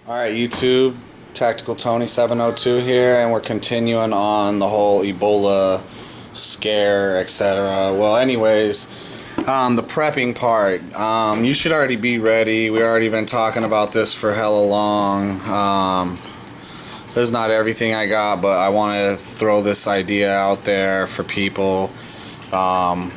Alright, YouTube, Tactical Tony 702 here, and we're continuing on the whole Ebola scare, etc. Well, anyways, the prepping part, you should already be ready. We already been talking about this for hella long. This is not everything I got, but I want to throw this idea out there for people who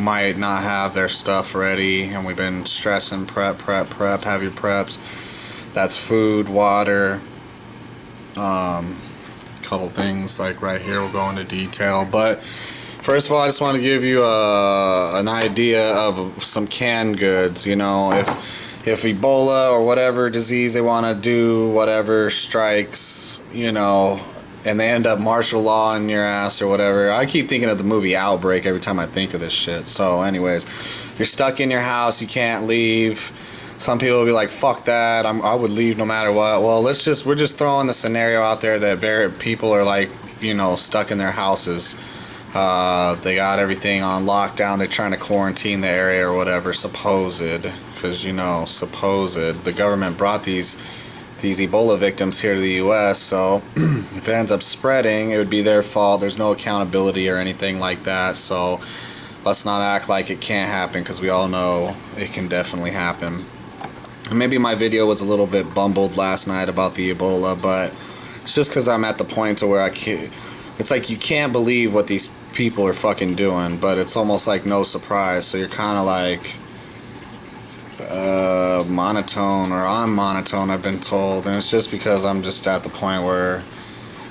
might not have their stuff ready, and we've been stressing prep, have your preps. That's food, water, couple things like right here we'll go into detail. But first of all, I just want to give you an idea of some canned goods. You know, if Ebola or whatever disease they want to do, whatever strikes, you know, and they end up martial law in your ass or whatever. I keep thinking of the movie Outbreak every time I think of this shit. So anyways, you're stuck in your house, you can't leave. Some people will be like, fuck that, I would leave no matter what. Well, we're just throwing the scenario out there that people are like, you know, stuck in their houses. They got everything on lockdown, they're trying to quarantine the area or whatever, supposed. Because, you know, supposed. The government brought these Ebola victims here to the U.S., so if it ends up spreading, it would be their fault. There's no accountability or anything like that, so let's not act like it can't happen, because we all know it can definitely happen. Maybe my video was a little bit bumbled last night about the Ebola, but it's just because I'm at the point to where it's like you can't believe what these people are fucking doing, but it's almost like no surprise, so you're kind of like monotone, or I'm monotone, I've been told, and it's just because I'm just at the point where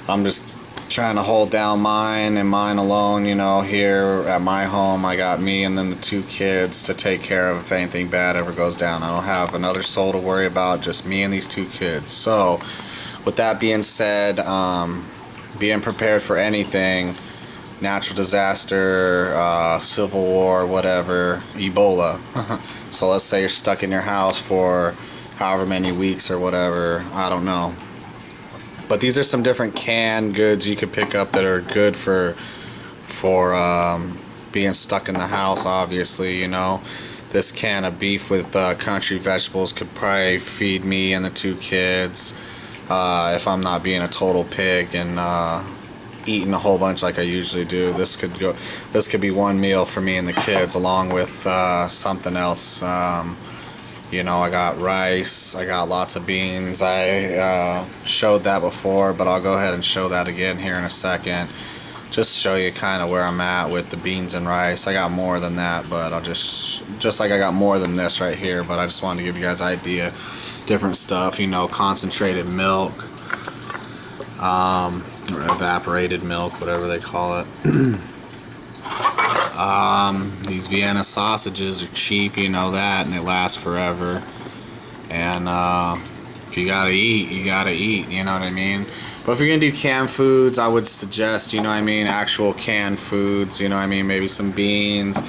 I'm just trying to hold down mine and mine alone. You know, here at my home I got me and then the 2 kids to take care of if anything bad ever goes down. I don't have another soul to worry about, just me and these 2 kids. So with that being said, being prepared for anything, natural disaster, civil war, whatever, Ebola. So let's say you're stuck in your house for however many weeks or whatever, I don't know. But these are some different canned goods you could pick up that are good for being stuck in the house. Obviously, you know, this can of beef with country vegetables could probably feed me and the 2 kids if I'm not being a total pig and eating a whole bunch like I usually do. This could be one meal for me and the kids, along with something else. You know, I got rice, I got lots of beans. I showed that before, but I'll go ahead and show that again here in a second. Just show you kind of where I'm at with the beans and rice. I got more than that, but I'll just like I got more than this right here, but I just wanted to give you guys an idea. Different stuff, you know, concentrated milk, or evaporated milk, whatever they call it. These Vienna sausages are cheap, you know that, and they last forever. And if you gotta eat, you gotta eat, you know what I mean? But if you're gonna do canned foods, I would suggest, you know what I mean, actual canned foods, you know what I mean, maybe some beans,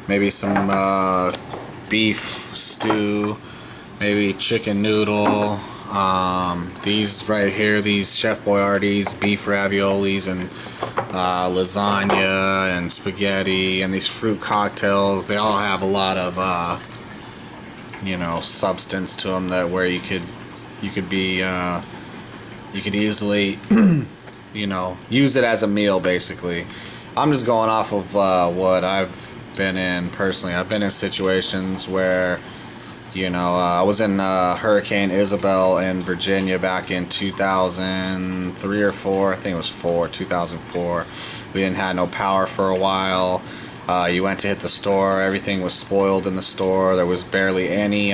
maybe some beef stew, maybe chicken noodle. These right here, these Chef Boyardee's beef raviolis and lasagna and spaghetti, and these fruit cocktails, they all have a lot of you know, substance to them, that where you could easily you know, use it as a meal. Basically, I'm just going off of what I've been in personally. I've been in situations where, you know, I was in Hurricane Isabel in Virginia back in 2003 or 4. I think it was 2004. We didn't have no power for a while. You went to hit the store, everything was spoiled in the store. There was barely any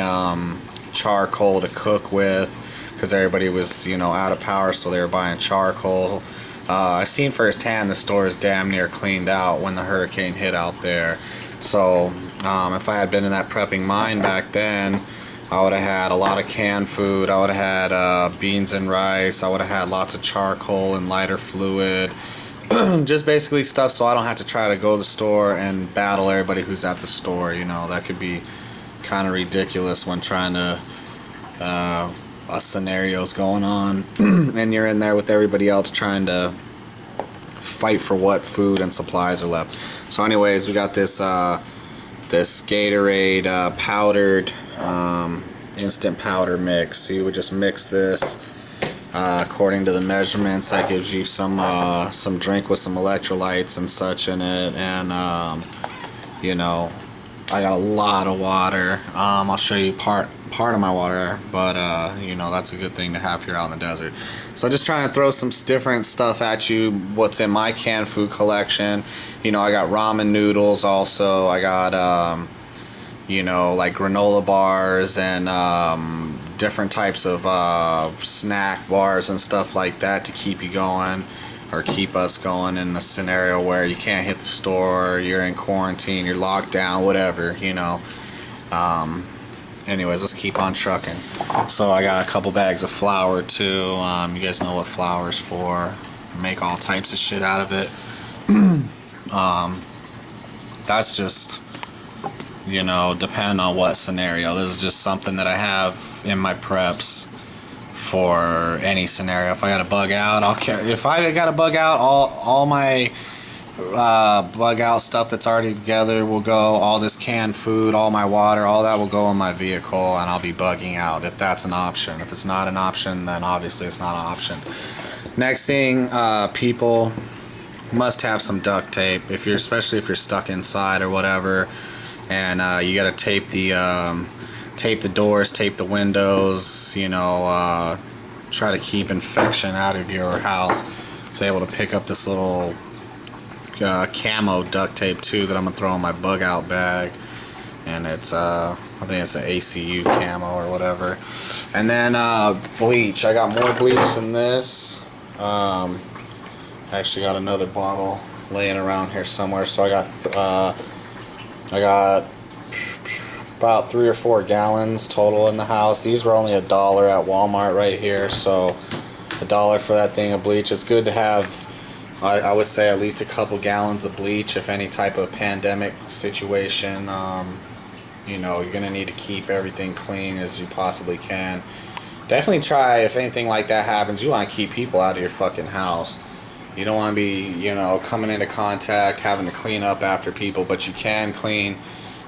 charcoal to cook with, because everybody was, you know, out of power, so they were buying charcoal. I seen firsthand the store is damn near cleaned out when the hurricane hit out there. So if I had been in that prepping mind back then, I would have had a lot of canned food. I would have had beans and rice. I would have had lots of charcoal and lighter fluid. Just basically stuff so I don't have to try to go to the store and battle everybody who's at the store. You know, that could be kind of ridiculous when trying to a scenario's going on and you're in there with everybody else trying to fight for what food and supplies are left. So anyways, we got this this Gatorade powdered instant powder mix. So you would just mix this according to the measurements. That gives you some drink with some electrolytes and such in it. And you know, I got a lot of water. I'll show you part of my water, but you know, that's a good thing to have here out in the desert. So just trying to throw some different stuff at you, what's in my canned food collection. You know, I got ramen noodles also. I got you know, like granola bars and different types of snack bars and stuff like that to keep you going, or keep us going in a scenario where you can't hit the store, you're in quarantine, you're locked down, whatever, you know. Anyways, let's keep on trucking. So I got a couple bags of flour too. You guys know what flour is for. Make all types of shit out of it. That's just, you know, depending on what scenario. This is just something that I have in my preps for any scenario. If I got to bug out, if I got to bug out, all my bug out stuff that's already together will go. All this canned food, all my water, all that will go in my vehicle, and I'll be bugging out if that's an option. If it's not an option, then obviously it's not an option. Next thing, people must have some duct tape, especially if you're stuck inside or whatever, and you got to tape the doors, tape the windows, you know, try to keep infection out of your house. I was able to pick up this little camo duct tape too that I'm gonna throw in my bug out bag, and it's I think it's an ACU camo or whatever. And then bleach. I got more bleach than this. I actually got another bottle laying around here somewhere, so I got about 3 or 4 gallons total in the house. These were only $1 at Walmart right here, so $1 for that thing of bleach. It's good to have, I would say, at least a couple gallons of bleach if any type of pandemic situation. You know, you're gonna need to keep everything clean as you possibly can. Definitely try, if anything like that happens, you want to keep people out of your fucking house. You don't want to be, you know, coming into contact, having to clean up after people, but you can clean.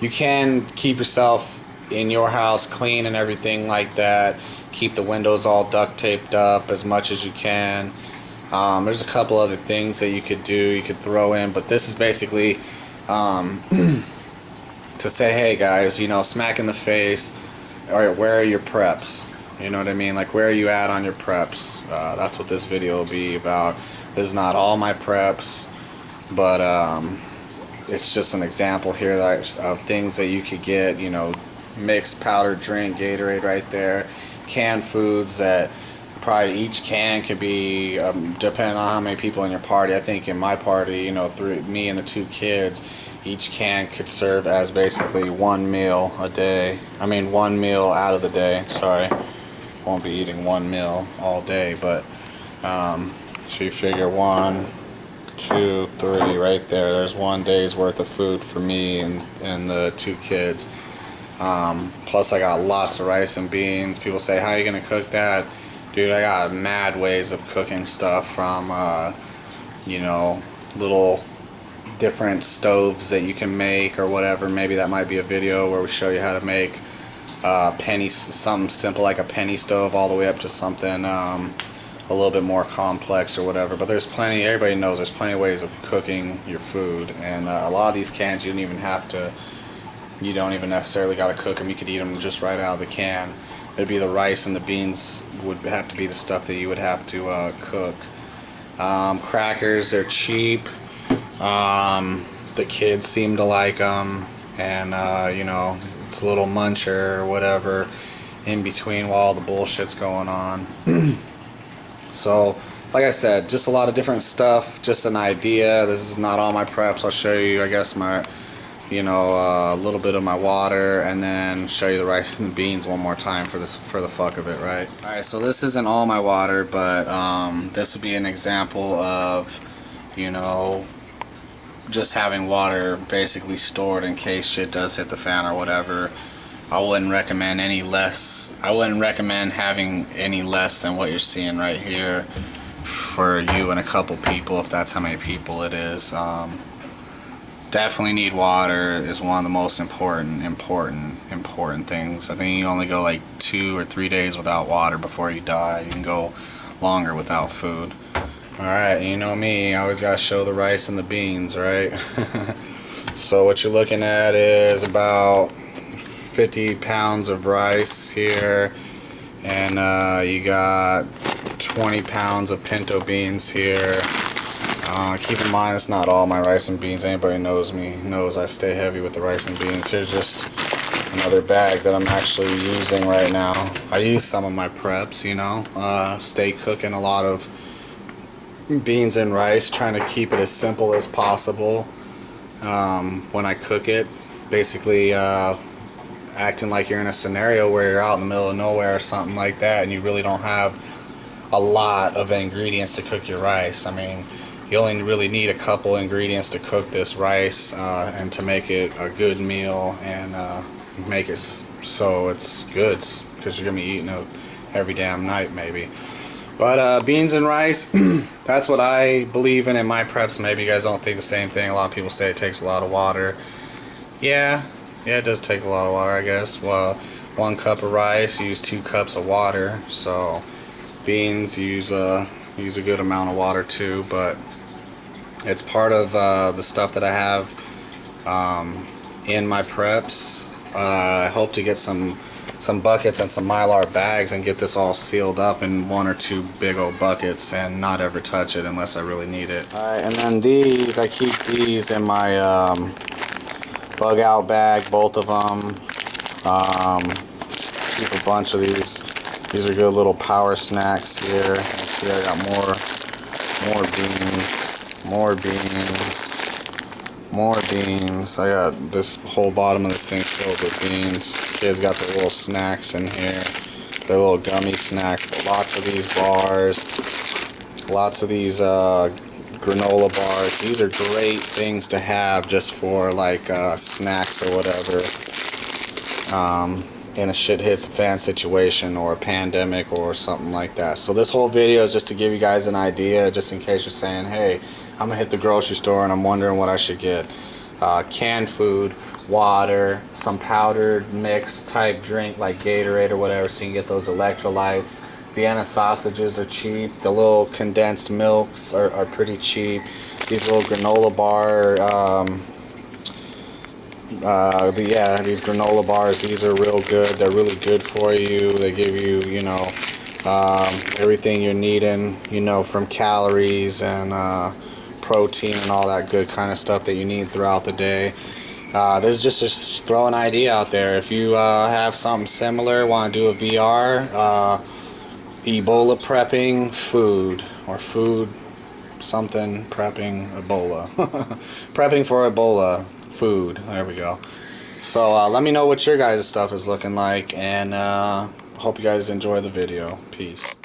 You can keep yourself in your house clean and everything like that. Keep the windows all duct taped up as much as you can. There's a couple other things that you could do, you could throw in, but this is basically to say, hey guys, you know, smack in the face, alright, where are your preps? You know what I mean? Like, where are you at on your preps? That's what this video will be about. This is not all my preps, but it's just an example here of things that you could get. You know, mixed powder drink, Gatorade right there, canned foods that probably each can could be, depending on how many people in your party. I think in my party, you know, through me and the 2 kids, each can could serve as basically 1 meal a day. I mean, 1 meal out of the day. Sorry, won't be eating 1 meal all day, but so you figure 1, 2, 3 right there. There's 1 day's worth of food for me and the 2 kids. Plus I got lots of rice and beans. People say, how are you gonna cook that? Dude, I got mad ways of cooking stuff, from you know, little different stoves that you can make or whatever. Maybe that might be a video where we show you how to make something simple like a penny stove, all the way up to something a little bit more complex or whatever. But there's plenty, everybody knows there's plenty of ways of cooking your food, and a lot of these cans you don't even necessarily got to cook them. You could eat them just right out of the can. It'd be the rice and the beans would have to be the stuff that you would have to cook. Crackers, they're cheap. The kids seem to like them, and you know, it's a little muncher or whatever in between while all the bullshit's going on. So, like I said, just a lot of different stuff, just an idea. This is not all my preps. I'll show you, I guess, my, you know, a little bit of my water, and then show you the rice and the beans one more time for the fuck of it, right? Alright, so this isn't all my water, but this would be an example of, you know, just having water basically stored in case shit does hit the fan or whatever. I wouldn't recommend any less. I wouldn't recommend having any less than what you're seeing right here for you and a couple people, if that's how many people it is. definitely need water. Is one of the most important things. I think you only go like 2 or 3 days without water before you die. You can go longer without food. Alright, you know me, I always gotta show the rice and the beans, right? So what you're looking at is about 50 pounds of rice here, and you got 20 pounds of pinto beans here. Keep in mind, it's not all my rice and beans. Anybody knows me knows I stay heavy with the rice and beans. Here's just another bag that I'm actually using right now. I use some of my preps, you know, stay cooking a lot of beans and rice, trying to keep it as simple as possible when I cook it. Basically acting like you're in a scenario where you're out in the middle of nowhere or something like that, and you really don't have a lot of ingredients to cook your rice. I mean, you only really need a couple ingredients to cook this rice and to make it a good meal, and make it so it's good, because you're gonna be eating it every damn night maybe. But beans and rice, that's what I believe in my preps. Maybe you guys don't think the same thing. A lot of people say it takes a lot of water. Yeah, it does take a lot of water, I guess. Well, 1 cup of rice, you use 2 cups of water. So beans, use a good amount of water too. But it's part of the stuff that I have in my preps. I hope to get some buckets and some Mylar bags and get this all sealed up in 1 or 2 big old buckets and not ever touch it unless I really need it. Alright, and then these, I keep these in my bug out bag, both of them. Keep a bunch of these. These are good little power snacks here. See, I got more beans. I got this whole bottom of this thing filled with beans. Kids got their little snacks in here, their little gummy snacks. But lots of these bars, lots of these granola bars. These are great things to have just for like snacks or whatever in a shit hits fan situation or a pandemic or something like that. So this whole video is just to give you guys an idea, just in case you're saying, hey, I'm gonna hit the grocery store and I'm wondering what I should get. Canned food, water, some powdered mix type drink like Gatorade or whatever, so you can get those electrolytes. Vienna sausages are cheap. The little condensed milks are pretty cheap. These little granola bar, these granola bars, these are real good. They're really good for you. They give you, you know, everything you're needing, you know, from calories and protein and all that good kind of stuff that you need throughout the day. There's just throw an idea out there. If you have something similar, want to do a VR, Ebola prepping food, or food something prepping Ebola. Prepping for Ebola food. There we go. So let me know what your guys' stuff is looking like, and hope you guys enjoy the video. Peace.